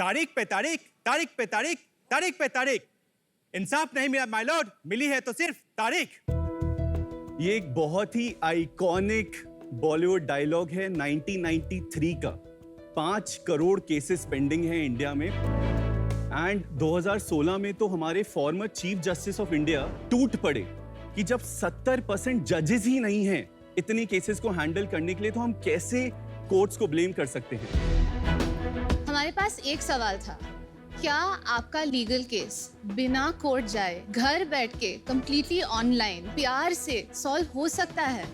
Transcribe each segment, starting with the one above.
तारीख पे तारीख, तारीख पे तारीख, तारीख पे तारीख। इंसाफ नहीं मिला माय लॉर्ड, मिली है तो सिर्फ तारीख। ये एक बहुत ही आइकॉनिक बॉलीवुड डायलॉग है 1993 का। 5 करोड़ केसेस पेंडिंग हैं इंडिया में एंड 2016 में तो हमारे former chief justice of India टूट पड़े कि जब 70% जजेस ही नहीं हैं इतने केसेस को हैंडल करने के लिए, तो हम कैसे कोर्ट्स को ब्लेम कर सकते हैं। हमारे पास एक सवाल था, क्या आपका लीगल केस बिना कोर्ट जाए घर बैठ के कंप्लीटली ऑनलाइन प्यार से सॉल्व हो सकता है?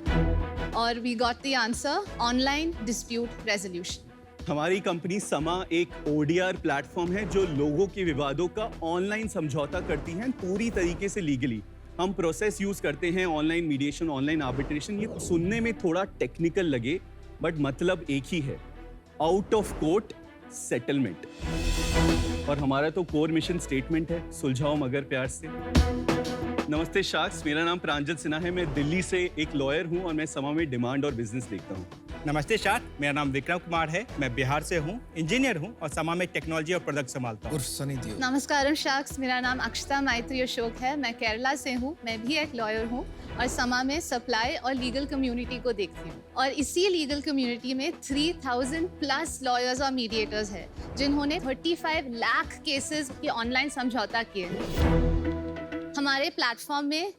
और we got the answer, online dispute resolution. हमारी कंपनी समा एक ओडीआर प्लेटफॉर्म है जो लोगों के विवादों का ऑनलाइन समझौता करती है पूरी तरीके से लीगली। हम प्रोसेस यूज करते हैं ऑनलाइन मीडिएशन, ऑनलाइन आर्बिट्रेशन। ये सुनने में थोड़ा टेक्निकल लगे बट मतलब एक ही है, आउट ऑफ कोर्ट सेटलमेंट। और हमारा तो कोर मिशन स्टेटमेंट है, सुलझाओ मगर प्यार से। नमस्ते शाक्स, मेरा नाम प्रांजल सिन्हा है। मैं दिल्ली से एक लॉयर हूं और मैं समा में डिमांड और बिजनेस देखता हूं। नमस्ते शार्क, मेरा नाम विक्रम कुमार है। मैं बिहार से हूँ, इंजीनियर हूँ और समा में टेक्नोलॉजी और प्रोडक्ट संभालता हूँ। नमस्कारम शाक्स, मेरा नाम अक्षता मैत्री अशोक है। मैं केरला से हूँ, मैं भी एक लॉयर हूँ और समा में सप्लाई और लीगल कम्युनिटी को देखती हूँ। और इसी लीगल कम्युनिटी में 3000 प्लस लॉयर्स और मीडिएटर्स हैं जिन्होंने 35 लाख केसेस की ऑनलाइन समझौता किए हैं। हमारे प्लेटफॉर्म में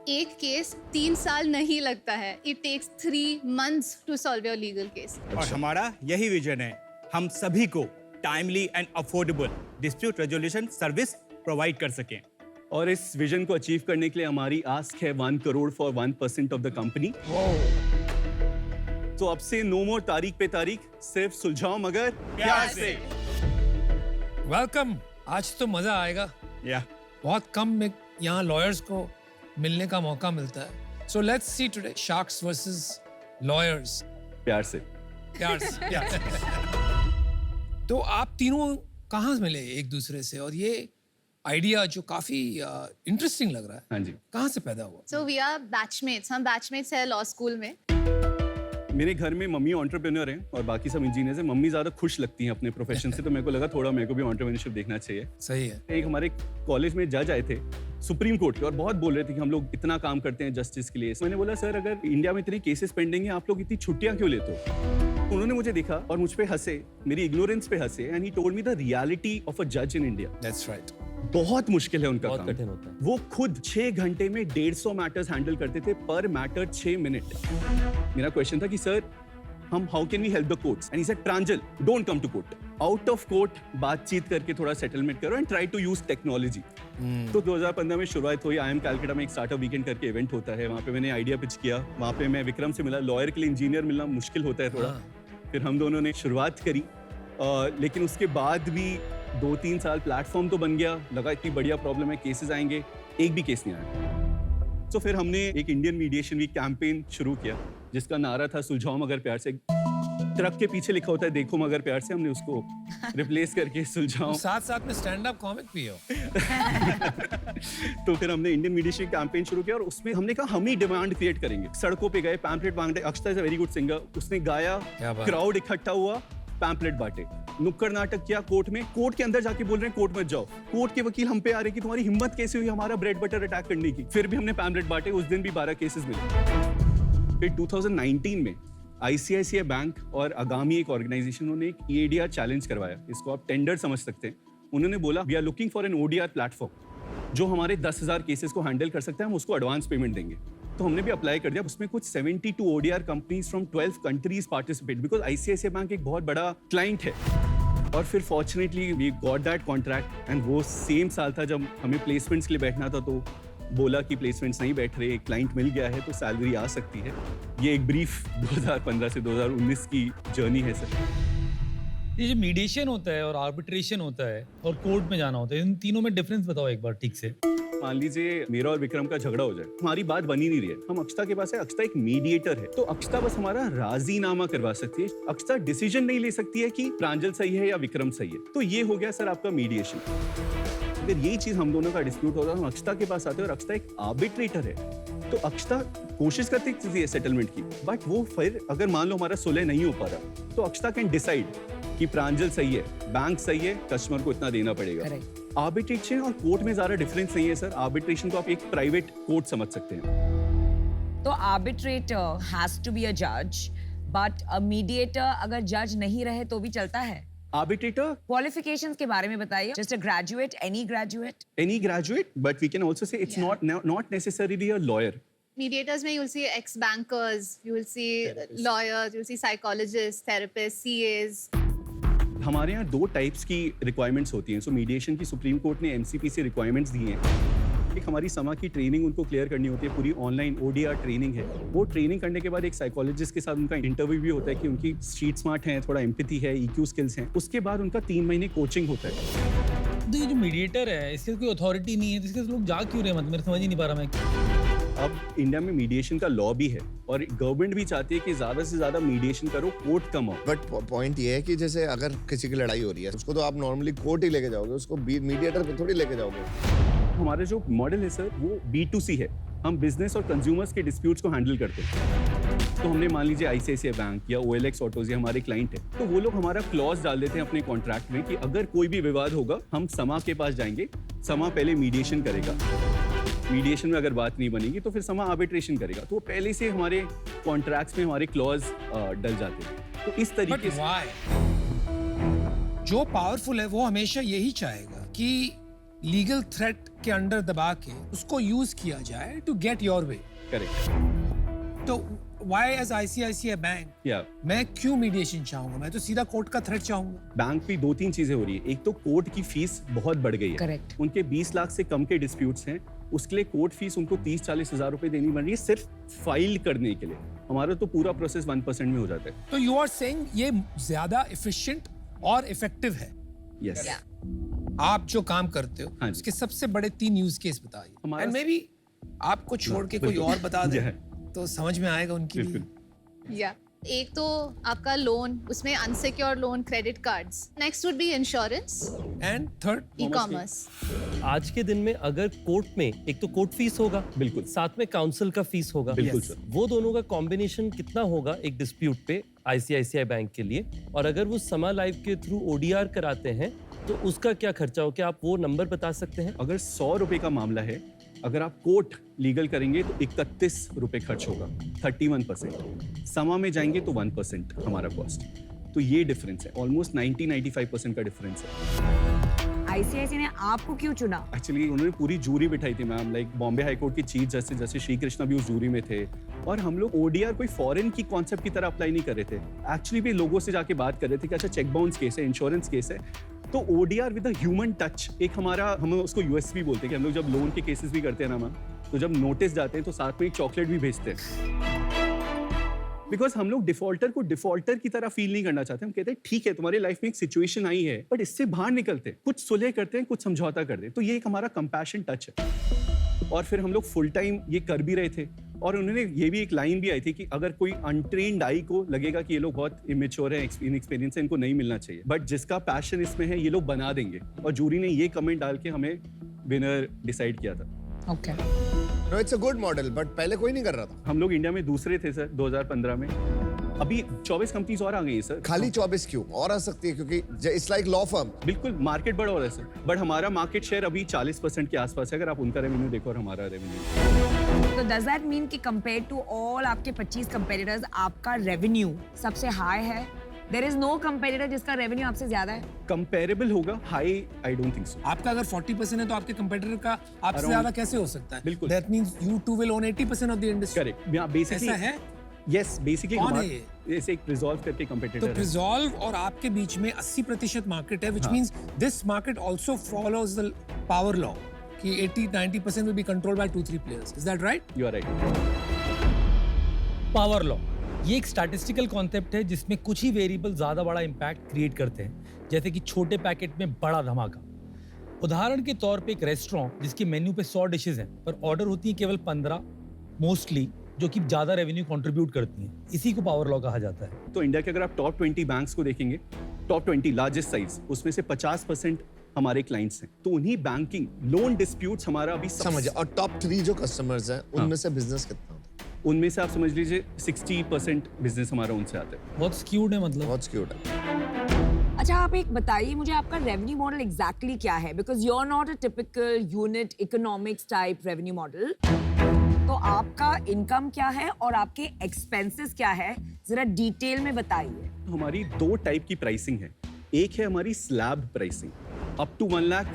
एक केस 3 साल नहीं लगता है। It takes 3 months to solve your legal case. और हमारा यही विजन है, हम सभी को timely and affordable dispute resolution service provide कर सकें। और इस विजन को अचीव करने के लिए हमारी आस्क है 1 crore for 1% of the company. तो अब से नो मोर तारीख पे तारीख, सिर्फ सुलझाओ मगर प्यार से। वेलकम, आज तो मजा आएगा। या बहुत कम में यहाँ लॉयर्स को मिलने का मौका मिलता है। So let's see today sharks versus lawyers. प्यार से। प्यार से। तो आप तीनों कहाँ मिले एक दूसरे से, और ये आइडिया जो काफी इंटरेस्टिंग लग रहा है, हाँ जी, कहाँ से पैदा हुआ? So we are batchmates. हम बैचमेट्स हैं लॉ स्कूल में। मेरे घर में मम्मी एंटरप्रेन्योर हैं और बाकी सब इंजीनियर्स हैं। मम्मी ज्यादा खुश लगती हैं अपने प्रोफेशन से, तो मेरे को लगा थोड़ा मेरे को भी एंटरप्रेन्योरशिप देखना चाहिए। सही है। एक हमारे कॉलेज में जज आए थे सुप्रीम कोर्ट के और बहुत बोल रहे थे कि हम लोग इतना काम करते हैं जस्टिस के लिए। मैंने बोला सर, अगर इंडिया में इतने केसेस पेंडिंग है, आप लोग इतनी छुट्टियां क्यों लेते हो? उन्होंने मुझे देखा और मुझ पे हंसे, मेरी इग्नोरेंस पे हंसे and he told me the reality of a जज इन इंडिया। That's right. बहुत मुश्किल है उनका काम, बहुत कठिन होता है। वो खुद 6 घंटे में 150 मैटर्स हैंडल करते थे, पर मैटर 6 मिनट। मेरा क्वेश्चन था कि सर, हम how can we help the courts? And he said, Pranjal, don't come to court, out of court बातचीत करके थोड़ा सेटलमेंट करो and try to use technology. तो 2015 में शुरुआत हुई। IIM कैलकाटा में एक स्टार्टअप वीकेंड करके इवेंट होता है, वहाँ पे मैंने आइडिया पिच किया। वहाँ पे मैं विक्रम से मिला। लॉयर के लिए इंजीनियर मिलना मुश्किल होता है थोड़ा। फिर हम दोनों ने शुरुआत करी, लेकिन उसके बाद भी 2-3 साल प्लेटफॉर्म तो बन गया। लगा इतनी बढ़िया प्रॉब्लम है, केसेस आएंगे, एक भी केस नहीं आया। तो फिर हमने एक इंडियन मीडिएशन वीक कैंपेन शुरू किया जिसका नारा था सुलझाओ मगर प्यार से। ट्रक के पीछे लिखा होता है देखो मगर प्यार से, हमने उसको रिप्लेस करके सुलझाओ। साथ साथ में स्टैंड अप कॉमिक भी हो। तो फिर हमने इंडियन मीडिएशन कैंपेन शुरू किया और उसमें हमने कहा हम ही डिमांड क्रिएट करेंगे। सड़कों पे गए, पैम्पलेट बांटे। Akshata is a very good singer, उसने गाया, क्राउड इकट्ठा हुआ, पैम्पलेट बांटे। नुक्कड़ नाटक किया कोर्ट में। कोर्ट के अंदर जाके बोल रहे हैं कोर्ट मत जाओ। कोर्ट के वकील हम पे आ रहे कि तुम्हारी हिम्मत कैसे हुई हमारा ब्रेड बटर अटैक करने की। फिर भी हमने पैम्पलेट बांटे। उस दिन भी 12 केसेस मिले। फिर 2019 में ICICI बैंक और आगामी एक ऑर्गेनाइजेशन, उन्होंने एक EADR चैलेंज करवाया। इसको आप टेंडर समझ सकते हैं। उन्होंने बोला we are looking for an ODR platform जो हमारे 10,000 केसेस को हैंडल कर सकता है, हम उसको एडवांस पेमेंट देंगे। तो हमने भी अप्लाई कर दिया। उसमें कुछ 72 ODR companies from 12 countries participate, because ICICI bank एक बहुत बड़ा क्लाइंट है। और फिर fortunately we got that contract and वो सेम साल था जब हमें प्लेसमेंट्स के लिए बैठना था। तो बोला कि प्लेसमेंट्स नहीं बैठ रहे, क्लाइंट मिल गया है तो सैलरी आ सकती है। ये एक ब्रीफ 2015 से 2019 की जर्नी है सर। ये जो मीडिएशन होता है और आर्बिट्रेशन होता है और कोर्ट में जाना होता है, इन तीनों में डिफरेंस बताओ एक बार ठीक से। मान लीजिए मेरा और विक्रम का झगड़ा हो जाए, हमारी बात बनी नहीं रही है, हम अक्षता के पास है। अक्षता एक मीडिएटर है, तो अक्षता बस हमारा राजीनामा करवा सकती है। अक्षता डिसीजन नहीं ले सकती है कि प्रांजल सही है या विक्रम सही है। तो ये हो गया सर आपका मीडिएशन। अगर यही चीज हम दोनों का डिस्प्यूट होता है, हम अक्षता के पास आते हैं और अक्षता एक आर्बिट्रेटर है। तो अक्षता कोशिश करती है सेटलमेंट की, बट वो फिर अगर मान लो हमारा सुलह नहीं हो पा रहा, तो अक्षता कैन डिसाइड कि प्रांजल सही है, बैंक सही है, कस्टमर को इतना देना पड़ेगा। Correct. आर्बिट्रेशन और कोर्ट में ज्यादा डिफरेंस नहीं है सर। आर्बिट्रेशन को आप एक प्राइवेट कोर्ट समझ सकते हैं। तो arbitrator has to be a जज, बट अ मीडिएटर अगर जज नहीं रहे तो भी चलता है। आर्बिट्रेटर क्वालिफिकेशंस के बारे में बताइए। Just a graduate, any graduate? any graduate, but we can also say it's not necessarily a lawyer. Mediators में you'll see ex-bankers, you will see lawyers, you will see psychologists, therapists, CAs. हमारे यहाँ 2 types की requirements होती हैं। सो mediation की supreme court ने MCP से requirements दी हैं। एक हमारी समा की ट्रेनिंग उनको क्लियर करनी होती है, पूरी ऑनलाइन ओडीआर ट्रेनिंग है। वो ट्रेनिंग करने के बाद एक साइकोलॉजिस्ट के साथ उनका इंटरव्यू भी होता है कि उनकी स्ट्रीट स्मार्ट है, थोड़ा एम्पैथी है, ईक्यू स्किल्स हैं। उसके बाद उनका 3 महीने कोचिंग होता है। तो ये जो मीडिएटर है इसके कोई अथॉरिटी नहीं है, तो इसके लोग जा क्यों रहे हैं? मतलब मेरे समझ ही नहीं पा रहा मैं। अब इंडिया में मीडिएशन का लॉ भी है और गवर्नमेंट भी चाहती है कि ज्यादा से ज्यादा मीडिएशन करो, कोर्ट कम हो। बट पॉइंट ये है कि जैसे अगर किसी की लड़ाई हो रही है उसको तो आप नॉर्मली कोर्ट ही लेके जाओगे, उसको मीडिएटर पे थोड़ी लेके जाओगे। हमारा जो मॉडल है सर वो B2C है। हम बिजनेस और कंज्यूमर्स के डिस्प्यूट्स को हैंडल करते हैं। तो हमने मान लीजिए ICICI बैंक या OLX ऑटोज या हमारे क्लाइंट है, तो वो लोग हमारा क्लॉज डाल देते हैं अपने कॉन्ट्रैक्ट में कि अगर कोई भी विवाद होगा हम समा के पास जाएंगे, समा पहले मीडिएशन करेगा। मीडिएशन में अगर बात नहीं बनेगी तो फिर समा आर्बिट्रेशन करेगा। तो पहले से हमारे कॉन्ट्रैक्ट्स में हमारे क्लॉज डल जाते हैं। तो इस तरीके से व्हाई? जो पावरफुल है वो हमेशा यही चाहेगा कि लीगल थ्रेट के अंडर दबा के उसको यूज किया जाए to get your way. Correct. तो व्हाई एज ICICI बैंक या मैं क्यों मीडिएशन चाहूंगा? मैं तो सीधा कोर्ट का थ्रेट चाहूंगा। बैंक पे 2-3 चीजें हो रही है। एक तो कोर्ट की फीस बहुत बढ़ गई है। Correct. उनके 20 लाख से कम के डिस्प्यूट्स हैं, उसके लिए कोर्ट फीस उनको 30-40 हजार रुपए देनी पड़ रही है सिर्फ फाइल करने के लिए। हमारा तो पूरा प्रोसेस 1% में हो जाता है। तो यू आर सेइंग ये ज्यादा एफिशिएंट और इफेक्टिव है। यस। आप जो काम करते हो हाँ जी। उसके सबसे बड़े 3 यूज केस बताइए। हमारा- एंड मे बी आपको छोड़ के कोई और बता दे Yeah. तो समझ में आएगा उनकी भी। बिल्कुल। या एक तो आपका लोन, उसमें unsecured loan, credit cards. Next would be insurance, and third e-commerce. आज के दिन में अगर कोर्ट में एक तो कोर्ट फीस होगा, बिल्कुल। साथ में काउंसिल का फीस होगा, बिल्कुल Yes. सर। वो दोनों का कॉम्बिनेशन कितना होगा एक डिस्प्यूट पे ICICI बैंक के लिए? और अगर वो समा लाइव के थ्रू ODR कराते हैं तो उसका क्या खर्चा हो? क्या आप वो नंबर बता सकते हैं? अगर 100 रुपए का मामला है, अगर आप कोर्ट लीगल करेंगे तो 31 रुपए खर्च होगा, 31%। समा में जाएंगे तो 1% हमारा कॉस्ट। तो ये डिफरेंस है, ऑलमोस्ट 90-95% का डिफरेंस है। ICICI ने आपको क्यों चुना? एक्चुअली उन्होंने पूरी जूरी बिठाई थी ma'am, like Bombay high court के चीफ जस्टिस जैसे श्री कृष्णा भी उस जूरी में थे। और हम लोग ODR कोई फॉरेन की कॉन्सेप्ट की तरह अप्लाई नहीं कर रहे थे। एक्चुअली भी लोगों से जाके बात कर रहे थे कि अच्छा चेक बाउंस केस है, इंश्योरेंस केस है, तो ODR with a human touch एक हमारा, हम उसको USP बोलते हैं कि हम लोग जब लोन के केसेस भी करते हैं ना मैम, तो जब नोटिस जाते हैं तो साथ में एक चॉकलेट भी भेजते हैं। बिकॉज हम लोग डिफॉल्टर को डिफॉल्टर की तरह फील नहीं करना चाहते। हम कहते हैं ठीक है तुम्हारी लाइफ में एक सिचुएशन आई है, बट इससे बाहर निकलते हैं, कुछ सुलह करते हैं, कुछ समझौता करते हैं। तो ये एक हमारा कंपैशन टच है। और फिर हम लोग फुल टाइम ये कर भी रहे थे। और उन्होंने ये भी एक लाइन भी आई थी कि अगर कोई अनट्रेन्ड आई को लगेगा कि ये लोग बहुत इमेच्योर है, इनएक्सपीरियंस है, इनको नहीं मिलना चाहिए, बट जिसका पैशन इसमें है ये लोग बना देंगे। और जूरी ने ये कमेंट डाल के हमें विनर डिसाइड किया था। Okay. No it's a good model, but पहले कोई नहीं कर रहा था। हम लोग इंडिया में दूसरे थे सर 2015 में। अभी 24 कंपनीज और आ गई हैं सर। खाली 24 क्यों और आ सकती है? क्योंकि इट्स लाइक लॉ फर्म। बिल्कुल मार्केट बड़ा हो रहा है सर, बट हमारा मार्केट शेयर अभी 40% के आसपास है। अगर आप उनका रेवेन्यू देखो और हमारा रेवेन्यू, तो डज दैट मीन कि कंपेयर टू ऑल आपके 25 कंपेटिटर्स आपका रेवेन्यू सबसे हाई है? देयर इज नो कंपेटिटर जिसका रेवेन्यू आपसे ज्यादा है? कंपेरेबल होगा, high I don't think so. आपका अगर 40% है तो आपके कंपेटिटर का आपसे Around- ज्यादा कैसे हो सकता है? बिल्कुल। That means you two will own 80% of the industry. Correct. यहाँ बेसिकली ऐसा है? यस, बेसिकली कौन है ये? जैसे एक रिजॉल्व करके तो कंपेटिटर है। प्रिजॉल्व और आपके बीच में 80% मार्केट है, which means this market also follows the power law कि 80-90% will be controlled by 2-3 players. Is that right? You are right. Power law ये एक स्टैटिस्टिकल कॉन्सेप्ट है जिसमें कुछ ही वेरिएबल ज्यादा बड़ा इम्पैक्ट क्रिएट करते हैं, जैसे कि छोटे पैकेट में बड़ा धमाका। उदाहरण के तौर पे एक रेस्टोरेंट जिसके मेन्यू पे 100 डिशेज हैं पर ऑर्डर होती हैं केवल 15 मोस्टली, जो कि ज्यादा रेवेन्यू कंट्रीब्यूट करती हैं। इसी को पावर लॉ कहा जाता है। तो इंडिया के अगर आप टॉप 20 बैंक्स को देखेंगे, टॉप 20 लार्जेस्ट साइज, उसमें से 50% हमारे क्लाइंट्स हैं। तो उन्हीं बैंकिंग लोन डिस्प्यूट्स हमारा अभी समझ। और टॉप 3 जो कस्टमर्स हैं उनमें से बिजनेस कितना होता है? उनमें से आप समझ लीजिए 60% बिजनेस हमारा उनसे आता है। बहुत स्क्यूड है मतलब। बहुत स्क्यूड है। अच्छा आप एक बताइए मुझे आपका रेवेन्यू मॉडल एग्जैक्टली क्या है, because you are not a typical unit economics type revenue model. तो आपका इनकम क्या है और आपके एक्सपेंसेस क्या है, जरा डिटेल में बताइए। हमारी 2 टाइप की प्राइसिंग है। एक है हमारी slab pricing, up to 1 lakh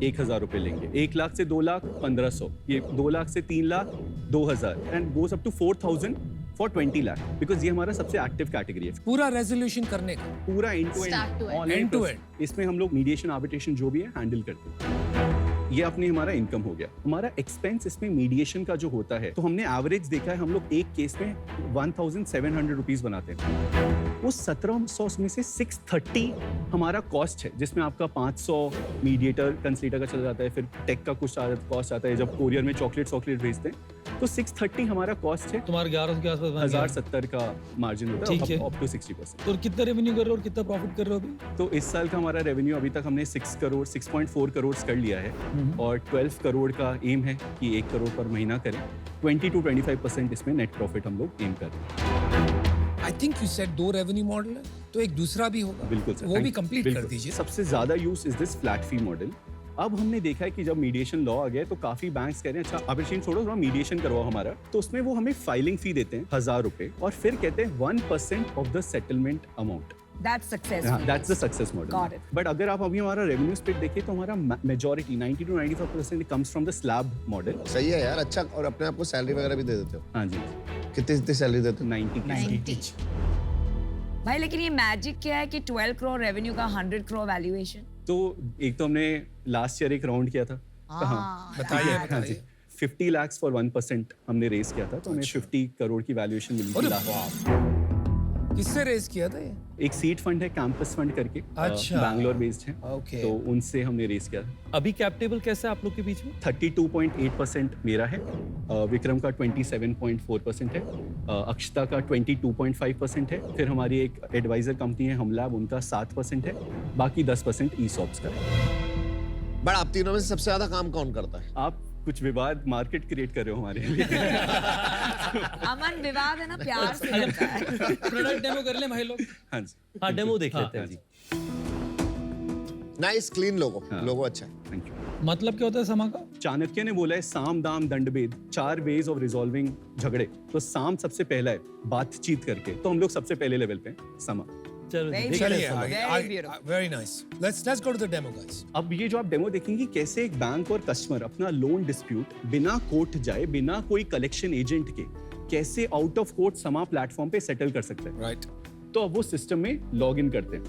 1,000 रुपए लेंगे, 1 लाख से 2 लाख 1,500, ये 2 लाख से 3 lakh 2,000 and goes up to 4,000 for 20 lakh, because ये हमारा सबसे एक्टिव कैटेगरी है। पूरा रेजोल्यूशन करने का, पूरा end to Start to end. End to end. इसमें हम लोग मीडिएशन आर्बिट्रेशन जो भी है हैंडल करते हैं। ये अपने हमारा इनकम हो गया। हमारा एक्सपेंस इसमें मीडिएशन का जो होता है, तो हमने एवरेज देखा है, हम लोग एक केस में 1,700 रुपीज बनाते हैं। उस 1,700 में से 630 हमारा कॉस्ट है, जिसमें आपका 500 मीडिएटर कंसलेटर का चला जाता है, फिर टेक का कुछ कॉस्ट आता है, जब कोरियर में चॉकलेट भेजते हैं तो 630 हमारा कॉस्ट है। तुम्हारे 1100 के आसपास बन गया। 1,070 का मार्जिन होता ठीक है, है। Up to 60%। तो कितना रेवेन्यू कर रहे हो और कितना प्रॉफिट कर रहे हो अभी? तो इस साल का हमारा रेवेन्यू अभी तक हमने 6.4 करोड़ कर लिया है और 12 करोड़ का एम है कि 1 करोड़ पर महीना करें। 20 to 25% इसमें नेट प्रॉफिट हम लोग एम कर रहे हैं। I think you said 2 revenue model है, तो एक दूसरा भी होगा। बिल्कुल सर, वो भी thank- कंप्लीट कर बिल्कुल। दीजिए। सबसे ज्यादा use is this flat fee model. अब हमने देखा है कि जब मीडिएशन लॉ आ गया तो काफी बैंक्स कह रहे हैं अच्छा आर्बिट्रेशन छोड़ो, थोड़ा मीडिएशन करवाओ हमारा, तो उसमें वो हमें फाइलिंग फी देते हैं 1,000 रुपए और फिर कहते हैं 1% of the settlement amount. That's successful. That's the success Got model. it. But अगर आप अभी हमारा रेवेन्यू स्प्लिट देखें तो हमारा majority 90 to 95% comes from the slab model. सही है यार, अच्छा। और अपने आप को सैलरी वगैरह भी दे देते हो? हाँ जी, कितनी सैलरी देते हो? 90 भाई लेकिन ये मैजिक क्या है कि 12 करोड़ रेवेन्यू का 100 करोड़ वैल्यूएशन? तो एक तो हमने लास्ट ईयर एक राउंड किया था। बताइए हाँ जी, 50 lakhs फॉर 1% हमने रेस किया था, तो हमें 50 करोड़ की वैल्यूएशन मिली अरे थी। बाप, किससे रेस किया था ये? एक सीड फंड है, कैंपस फंड करके, अच्छा। बैंगलोर बेस्ड है, ओके। तो उनसे हमने रेस किया था। अभी कैप टेबल कैसा है आप लोग के बीच में? 32.8% मेरा है, विक्रम का 27.4% है, अक्षता का 22.5% है, फिर हमारी एक एडवाइजर कंपनी है हमलैब, उनका 7% है, बाकी 10% ईसॉप्स का है। बट आप तीनों में से सबसे ज्यादा काम कौन करता है? आप कुछ विवाद मार्केट क्रिएट कर रहे हो हमारे लिए। अमन विवाद है ना, प्यार से करता है। प्रोडक्ट डेमो कर ले भाई लोग। हाँ जी, हाँ डेमो देख लेते हाँ हैं जी, जी। नाइस क्लीन लोगो, हाँ। लोगो अच्छा है। Thank you. मतलब क्या होता है समा का? चाणक्य ने बोला है साम दाम दंडभेद, 4 वेज ऑफ रिजॉल्विंग झगड़े। तो साम सबसे पहला है, बातचीत करके, तो हम लोग सबसे पहले लेवल पे हैं, समा। चलो Very देख चलिए लेते हैं। Very आगे। beautiful. Very nice. Let's go to the demo guys. अब ये जो आप डेमो देखेंगे कैसे एक बैंक और कस्टमर अपना लोन डिस्प्यूट बिना कोर्ट जाए, बिना कोई कलेक्शन एजेंट के, कैसे आउट ऑफ कोर्ट समा प्लेटफॉर्म पे सेटल कर सकते हैं। राइट। तो अब वो सिस्टम में लॉग इन करते हैं।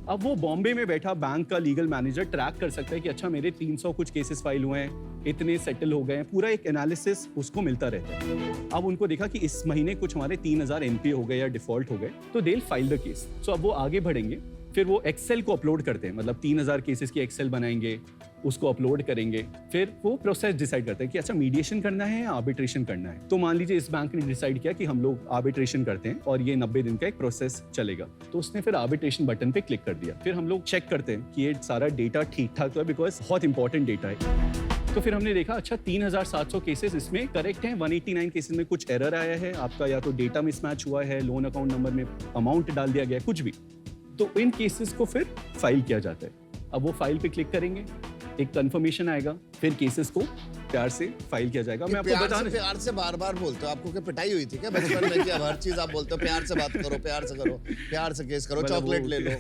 अब वो बॉम्बे में बैठा बैंक का लीगल मैनेजर ट्रैक कर सकता है कि अच्छा मेरे 300 कुछ केसेस फाइल हुए हैं, इतने सेटल हो गए हैं, पूरा एक एनालिसिस उसको मिलता रहता है। अब उनको देखा कि इस महीने कुछ हमारे 3,000 एनपीए हो गए या डिफॉल्ट हो गए, तो they will file the case. So अब वो आगे बढ़ेंगे, फिर वो एक्सेल को अपलोड करते हैं, मतलब 3,000 केसेस की एक्सेल बनाएंगे, उसको अपलोड करेंगे, फिर वो प्रोसेस डिसाइड करते हैं कि अच्छा मीडिएशन करना है या आर्बिट्रेशन करना है। तो मान लीजिए इस बैंक ने डिसाइड किया कि हम लोग आर्बिट्रेशन करते हैं और ये 90 दिन का एक प्रोसेस चलेगा, तो उसने फिर आर्बिट्रेशन बटन पे क्लिक कर दिया। फिर हम लोग चेक करते हैं कि ये सारा डेटा ठीक ठाक तो है, बिकॉज बहुत इंपॉर्टेंट डेटा है। तो फिर हमने देखा अच्छा 3,700 केसेस इसमें करेक्ट हैं, 189 केसेस में कुछ एरर आया है, आपका या तो डेटा मिसमैच हुआ है, लोन अकाउंट नंबर में अमाउंट डाल दिया गया, कुछ भी, तो इन केसेस को फिर फाइल किया जाता है। अब वो फाइल पे क्लिक करेंगे, एक कंफर्मेशन आएगा, फिर केसेस को प्यार से फाइल किया जाएगा। मैं आपको प्यार से बार-बार बोलते हो। आपको क्या पिटाई हुई थी क्या बचपन में? कि अब हर चीज आप बोलते हो प्यार से बात करो, प्यार से करो, प्यार से केस करो, मतलब चॉकलेट वो- ले लो।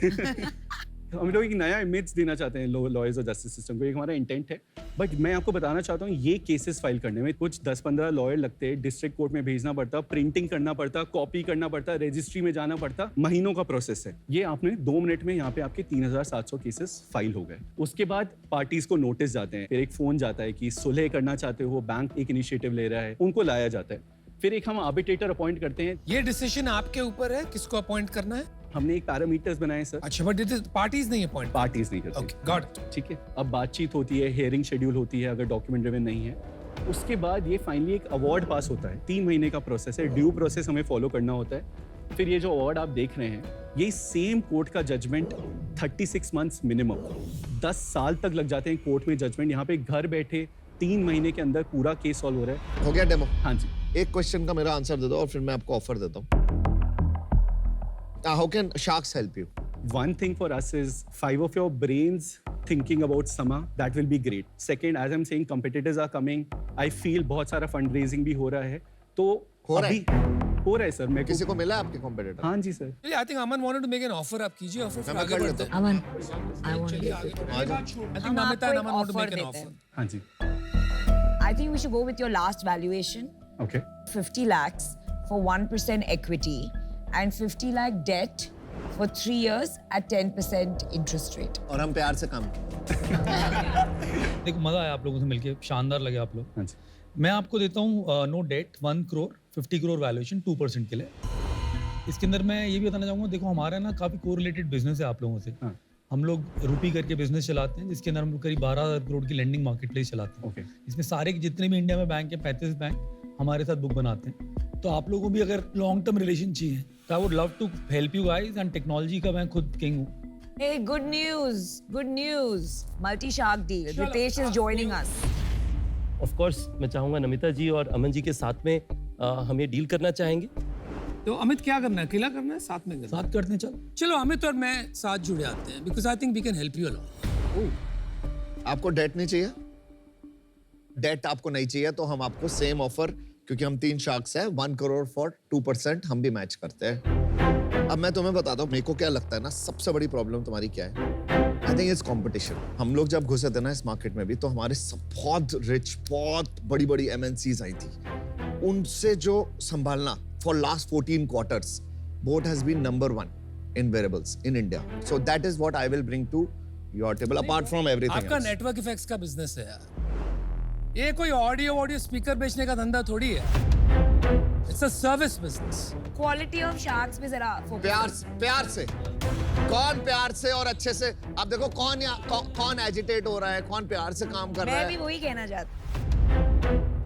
हम लोग एक नया इमेज देना चाहते हैं लॉयर्स और जस्टिस सिस्टम को, एक हमारा इंटेंट है। बट मैं आपको बताना चाहता हूँ ये केसेस फाइल करने में कुछ 10-15 लॉयर लगते हैं, डिस्ट्रिक्ट कोर्ट में भेजना पड़ता, प्रिंटिंग करना पड़ता, कॉपी करना पड़ता, रजिस्ट्री में जाना पड़ता, महीनों का प्रोसेस है। ये आपने 2 मिनट में यहाँ पे आपके 3,700 केसेस फाइल हो गए। उसके बाद पार्टीज को नोटिस जाते हैं, फिर एक फोन जाता है कि सुलह करना चाहते हो, बैंक एक इनिशिएटिव ले रहा है, उनको लाया जाता है। फिर एक हम आर्बिट्रेटर अपॉइंट करते हैं। ये डिसीजन आपके ऊपर है किसको अपॉइंट करना है? हमने एक पैरामीटर्स बनाए सर, अच्छा, बट इट इज पार्टीज नहीं अपॉइंट। पार्टीज नहीं करते। Okay, got it. ठीक है, अब बातचीत होती है, हियरिंग शेड्यूल होती है अगर डॉक्यूमेंट ड्रिवन नहीं है। उसके बाद ये फाइनली एक अवार्ड पास होता है, 3 महीने का प्रोसेस है, ड्यू प्रोसेस हमें फॉलो करना होता है। फिर ये जो अवार्ड आप देख रहे हैं, ये सेम कोर्ट का जजमेंट 36 मंथ्स मिनिमम, 10 साल तक लग जाते हैं कोर्ट में जजमेंट। यहाँ पे घर बैठे 3 महीने के अंदर पूरा केस सॉल्व हो रहा है। हो गया डेमो? हाँ जी। एक क्वेश्चन का मेरा आंसर दे दो और फिर मैं आपको ऑफर देता हूँ। How can sharks help you? one thing for us is 5 of your brains thinking about summer. That will be great. Second, as I'm saying, competitors are coming. I feel बहुत सारा fundraising भी हो रहा है. तो हो रहा है? अभी हो रहा है सर. मेरे किसी को को मिला आपके कॉम्पिटिटर? हाँ जी sir. I think Aman wanted to make an offer. आप कीजिए offer फिर मैं आगे कर बढ़ते लेता हैं. Aman, I want चलिए to आगे take it. बढ़ते हैं. I think हम Namita आपको and एक Aman want to offer make an देते offer. हैं. हाँ जी. I think we should go with your last valuation. Okay. 50 lakhs for 1% equity and 50 lakh debt for 3 years at 10% interest rate. और हम प्यार से काम देखो मजा आया आप लोगों से मिलके, शानदार लगे आप लोग. हाँ जी. मैं आपको देता हूँ no debt 1 crore 50 crore valuation 2% के लिए. इसके अंदर मैं ये भी बताना चाहूँगा, देखो हमारा ना काफ़ी कोरिलेटेड बिजनेस है आप लोगों से. हाँ. हम लोग रुपी करके बिजनेस चलाते हैं जिसके अंदर हम लोग करीब 12,000 करोड़ की लेंडिंग मार्केट प्लेस चलाते हैं. Okay. इसमें सारे जितने भी इंडिया में बैंक है 35 बैंक हमारे साथ बुक बनाते हैं. तो आप लोगों को भी अगर लॉन्ग टर्म रिलेशन चाहिए तो I would love to help you guys. And technology का मैं खुद किंग हूँ. Hey, good news. Good news. Multi-shark deal. Ritesh is joining us. Of course मैं चाहूंगा नमिता जी और अमन जी के साथ में हम ये डील करना चाहेंगे. तो अमित क्या करना है? अकेला करना है? साथ में करना है? साथ करते हैं चल. चलो अमित और मैं साथ जुड़े आते हैं because I think we can help you a lot. आपको डेट नहीं चाहिए? डेट आपको नहीं चाहिए तो हम आपको सेम ऑफर, क्योंकि हम 3 शार्क्स हैं, 1 करोड़ फॉर 2% हम भी मैच करते हैं. अब मैं तुम्हें बताता हूँ मेरे को क्या लगता है ना, सबसे बड़ी प्रॉब्लम तुम्हारी क्या है. I think it's competition. हम लोग जब घुसे थे ना इस मार्केट में भी, तो हमारे बहुत रिच, बहुत बड़ी बड़ी MNCs आई थी. उनसे जो संभालना for last 14 quarters, boAt has been number 1 in wearables in India. So that is what I will bring to your table apart from everything आपका else. नेटवर्क इफेक्ट्स का बिजनेस है यार. ये कोई ऑडियो स्पीकर बेचने का धंधा थोड़ी है. It's a service business. Quality of sharks पे जरा focus. प्यार से कौन प्यार से और अच्छे से. आप देखो कौन एजिटेट हो रहा है, कौन प्यार से काम कर रहा मैं भी है. वही कहना चाहती.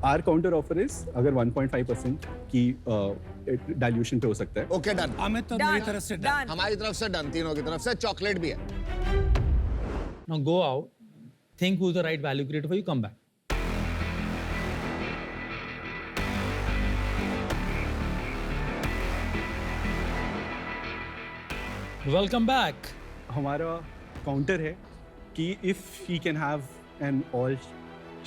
Our counter offer is अगर 1.5% की डाइल्यूशन पे हो सकता है. Okay done. अमित तो मेरी तरफ से Done. हमारी तरफ से डन, तीनों की तरफ से. चॉकलेट भी है. Now go out, think who's the right value creator for you, come back. Welcome back. हमारा काउंटर है कि if he can have an all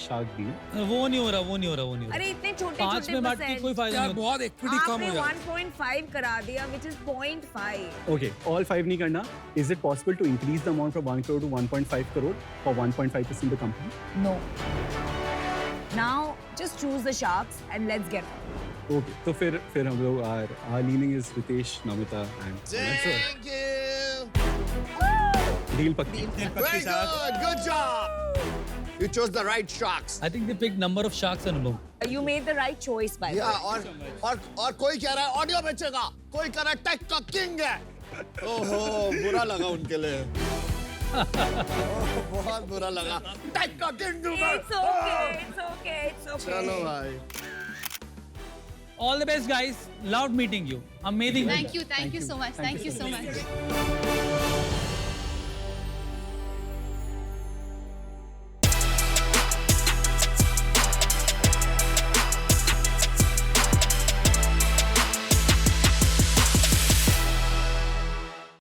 shark deal. वो नहीं हो रहा. अरे इतने छोटे 5 छोटे में बांट के कोई फायदा यार नहीं होता. बहुत इक्विटी कम आपने हो जाती 1.5 करा दिया which is 0.5. Okay, all 5 नहीं करना. Is it possible to increase the amount from 1 crore to 1.5 crore for 1.5% of the company? No. Now just choose the sharks and let's get on. Okay, तो फिर हम लोग our leaning is Ritesh, Namita and Thank you. deal पक्की. Very good. Good job. You chose the right sharks. I think they picked number of sharks and above. You made the right choice by the Yeah, way. और कोई कह रहा है audio बेचेगा, कोई कह रहा है टेक का किंग है. ओहो, बुरा लगा उनके लिए. बहुत बुरा लगा. टेक का किंग हूँ मैं. It's okay. It's okay. It's okay. चलो भाई. All the best, guys. Loved meeting you. Amazing. Thank you so much.